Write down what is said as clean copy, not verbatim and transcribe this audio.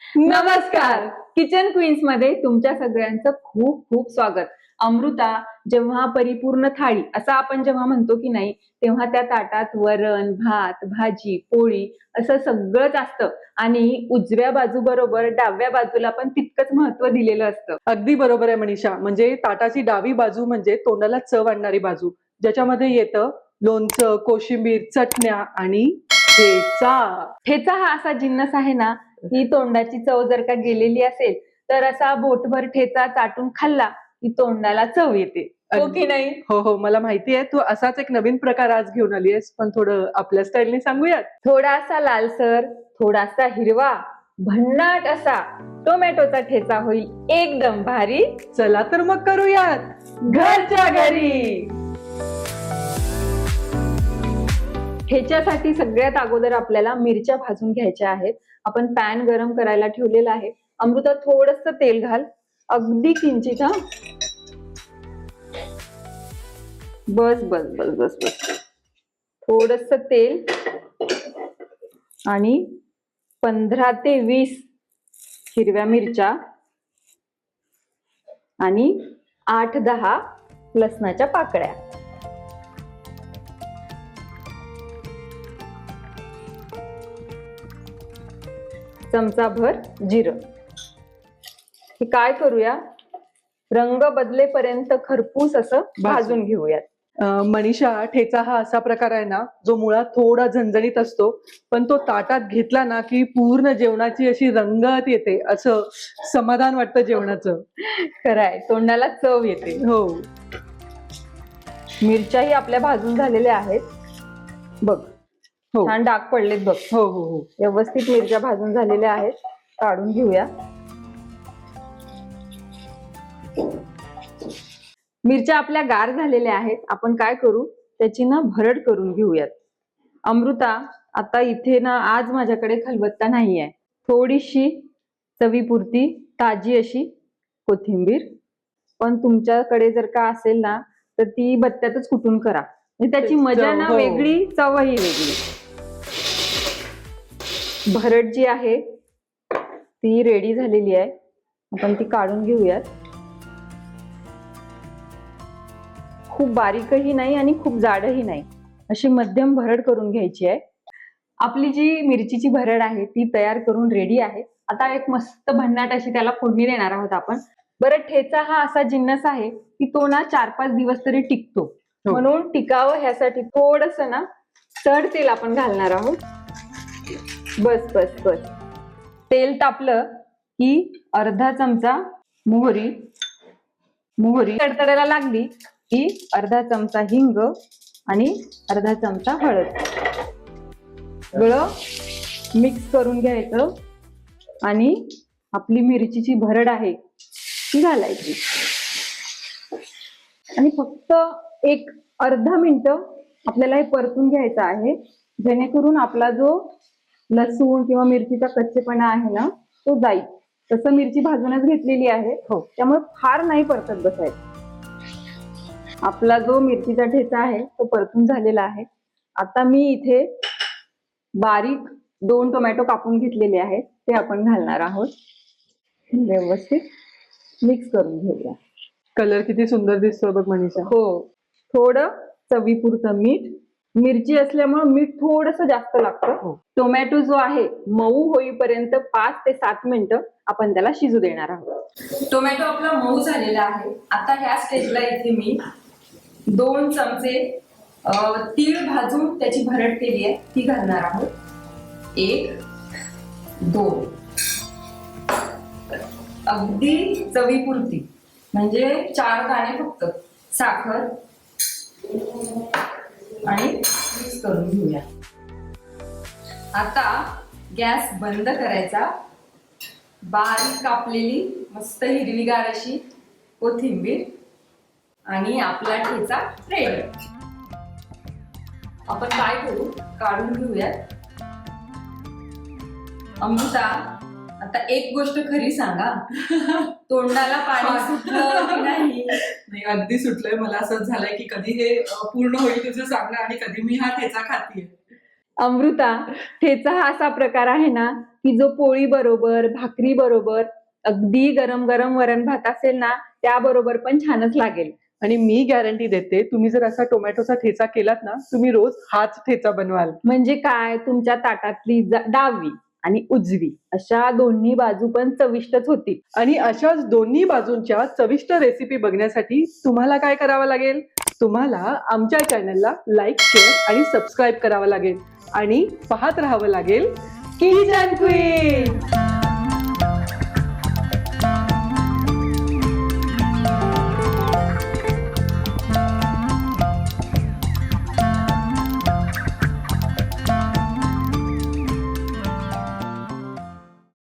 नमस्कार. Kitchen queens मध्ये तुमच्या सगळ्यांचं खूप खूप स्वागत. अमृता, जेव्हा परिपूर्ण थाळी असं आपण जेव्हा म्हणतो की नाही, तेव्हा त्या ताटात वरण, भात, भाजी, पोळी असं सगळंच असतं आणि उजव्या बाजू बरोबर डाव्या बाजूला पण तितकंच महत्व दिलेलं असतं. अगदी बरोबर आहे मनीषा. म्हणजे ताटाची डावी बाजू म्हणजे तोंडाला चव आणणारी बाजू, ज्याच्यामध्ये येतं लोणचं, कोशिंबीर, चटण्या आणि ठेचा. ठेचा हा असा जिन्नस आहे ना, ही तोंडाची चव जर का गेलेली असेल तर असा बोटभर ठेचा चाटून खाल्ला की तोंडाला चव येते, हो की नाही? हो हो, मला माहिती आहे. तू असाच एक नवीन प्रकार आज घेऊन आली आहेस, पण थोडं आपल्या स्टाईलने सांगूयात. थोडासा लालसर, थोडासा हिरवा, भन्नाट असा टोमॅटोचा ठेचा होईल एकदम भारी. चला तर मग करूयात घरच्या घरी. ठेच्यासाठी सगळ्यात अगोदर आपल्याला मिरच्या भाजून घ्यायच्या आहेत. आपण पॅन गरम करायला ठेवलेला आहे. अमृता, थोडस तेल घाल, अगदी किंचित. हा, बस बस बस बस बस. थोडस तेल आणि 15 ते 20 हिरव्या मिरच्या आणि 8-10 लसणाच्या पाकळ्या. चमचाभर जिरं. हे काय करूया, रंग बदलेपर्यंत खरपूस असं भाजून घेऊयात. मनीषा, ठेचा हा असा प्रकार आहे ना, जो मुळात थोडा झणझणीत असतो, पण तो ताटात घेतला ना की पूर्ण जेवणाची अशी रंगत येते, असं समाधान वाटतं जेवणाचं. खरंय, तोंडाला चव येते. हो, मिरच्याही आपल्या भाजून झालेल्या आहेत बघ. हो छान डाग पडलेत बघ. हो हो हो. व्यवस्थित मिरच्या भाजून झालेल्या आहेत. काढून घेऊया. मिरच्या आपल्या गार झालेल्या आहेत. आपण काय करू, त्याची ना भरड करून घेऊयात. अमृता, आता इथे ना आज माझ्याकडे खलबत्ता नाही आहे. थोडीशी चवीपुरती ताजी अशी कोथिंबीर, पण तुमच्याकडे जर का असेल ना तर ती बत्त्यातच कुटून करा. त्याची मजा ना वेगळी, चवही वेगळी. भरड जी आहे ती रेडी झालेली आहे. आपण ती काढून घेऊयात. खूप बारीकही नाही आणि खूप जाडही नाही, अशी मध्यम भरड करून घ्यायची आहे. आपली जी मिरचीची भरड आहे ती तयार करून रेडी आहे. आता एक मस्त भन्नाट अशी त्याला फोडणी देणार आहोत आपण. बरं, ठेचा हा असा जिन्नस आहे की तो ना 4-5 दिवस तरी टिकतो. म्हणून टिकावं ह्यासाठी थोडस ना चढ तेल आपण घालणार आहोत. बस बस बस. तेल तापलं की अर्धा चमचा मोहरी, तडतडायला लागली की अर्धा चमचा हिंग आणि अर्धा चमचा हळद. सगळं मिक्स करून घ्यायचं आणि आपली मिरचीची भरड आहे ती घालायची आणि फक्त एक अर्धा मिनिटं आपल्याला हे परतून घ्यायचं आहे, जेणेकरून आपला जो लसूण किंवा मिरचीचा कच्चेपणा आहे ना तो जाईल. तसं मिरची भाजूनच घेतलेली आहे, त्यामुळे फार नाही परतत बसायचं. आपला जो मिरचीचा ठेचा आहे तो परतून झालेला आहे. आता मी इथे बारीक 2 टोमॅटो कापून घेतलेले आहेत, ते आपण घालणार आहोत. व्यवस्थित मिक्स करून घेऊया. कलर किती सुंदर दिसतो बघ मनीषा. हो, थोडं चवीपुरतं मीठ. मिरची असल्यामुळे मीठ थोडंसं जास्त लागतं. टोमॅटो जो आहे मऊ होईपर्यंत 5 ते 7 मिनिटं आपण त्याला शिजू देणार आहोत. टोमॅटो आपला मऊ झालेला आहे. आता ह्या स्टेजला इथे मी 2 चमचे तीळ भाजून त्याची भरड केली आहे ती घालणार आहोत. 1, 2, अगदी चवीपुरती, म्हणजे 4 दाणे फक्त साखर आणि मिक्स करून घेऊया. आता गॅस बंद करायचा. बारीक कापलेली मस्त हिरवीगार अशी कोथिंबीर आणि आपला ठेचा रेडी. आपण काय करू, काढून घेऊयात. अमृता, आता एक गोष्ट खरी सांगा, तोंडाला पाणी सुटलं की नाही? नाही, अगदी सुटलंय. मला असंच झालंय की कधी हे पूर्ण होईल तुझं सांगणं आणि कधी मी हा ठेचा खातीये. अमृता, ठेचा हा असा प्रकार आहे ना की जो पोळी बरोबर, भाकरी बरोबर, अगदी गरम गरम वरण भात असेल ना त्याबरोबर पण छानच लागेल. आणि मी गॅरंटी देते, तुम्ही जर असा टोमॅटोचा ठेचा केलात ना, तुम्ही रोज हाच ठेचा बनवाल. म्हणजे काय, तुमच्या ताटातली डावी आणि उजवी अशा दोन्ही बाजू पण चविष्टच होतील. आणि अशाच दोन्ही बाजूंच्या चविष्ट रेसिपी बघण्यासाठी तुम्हाला काय करावं लागेल? तुम्हाला आमच्या चॅनलला लाईक, शेअर आणि सबस्क्राईब करावं लागेल आणि पाहत राहावं लागेल किचन क्वीन.